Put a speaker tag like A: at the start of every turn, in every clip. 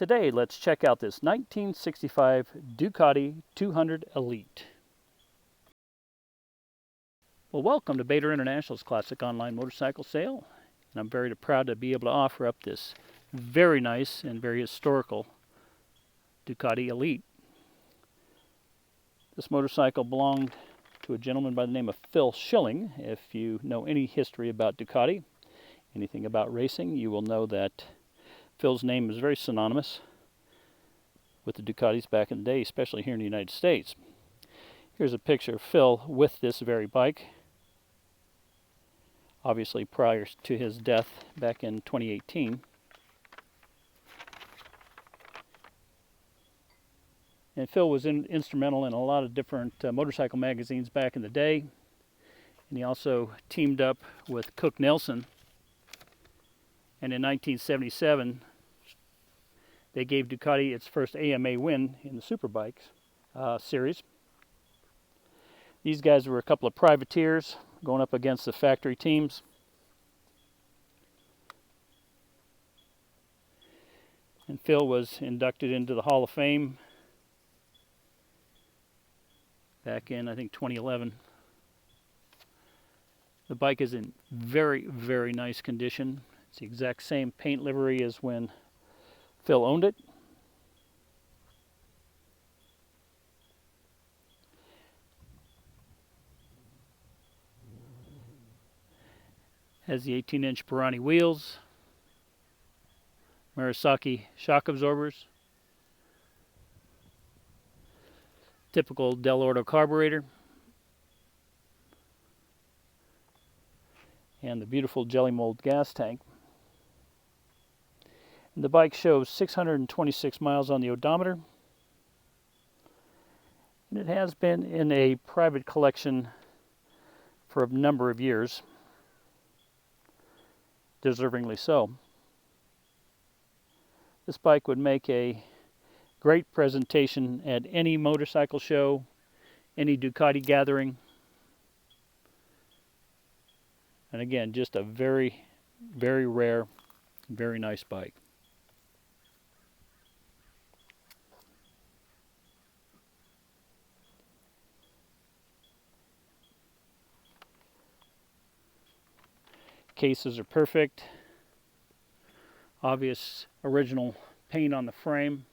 A: Today, let's check out this 1965 Ducati 200 Elite. Well, welcome to Bator International's classic online motorcycle sale. And I'm very proud to be able to offer up this very nice and very historical Ducati Elite. This motorcycle belonged to a gentleman by the name of Phil Shilling. If you know any history about Ducati, anything about racing, you will know that Phil's name is very synonymous with the Ducatis back in the day, especially here in the United States. Here's a picture of Phil with this very bike, obviously prior to his death back in 2018. And Phil was instrumental in a lot of different motorcycle magazines back in the day. And he also teamed up with Cook Nelson. And in 1977, they gave Ducati its first AMA win in the Superbikes series. These guys were a couple of privateers going up against the factory teams. And Phil was inducted into the Hall of Fame back in, I think, 2011. The bike is in very, very nice condition. It's the exact same paint livery as when Phil owned it. Has the 18-inch Pirani wheels, Marasaki shock absorbers, typical Del Orto carburetor, and the beautiful jelly mold gas tank. And the bike shows 626 miles on the odometer, and it has been in a private collection for a number of years, deservingly so. This bike would make a great presentation at any motorcycle show, any Ducati gathering. And again, just a very, very rare, very nice bike. Cases are perfect. Obvious original paint on the frame,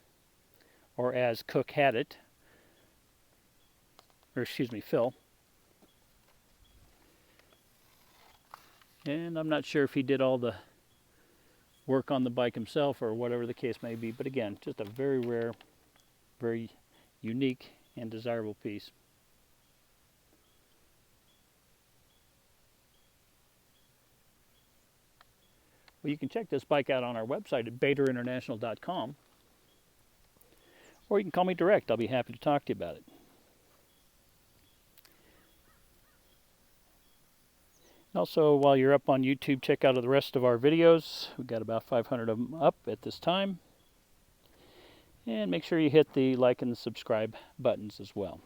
A: or as Cook had it, or excuse me, Phil. And I'm not sure if he did all the work on the bike himself or whatever the case may be, but again, just a very rare, very unique and desirable piece. Well, you can check this bike out on our website at batorinternational.com, or you can call me direct. I'll be happy to talk to you about it. Also, while you're up on YouTube, check out the rest of our videos. We've got about 500 of them up at this time. And make sure you hit the like and the subscribe buttons as well.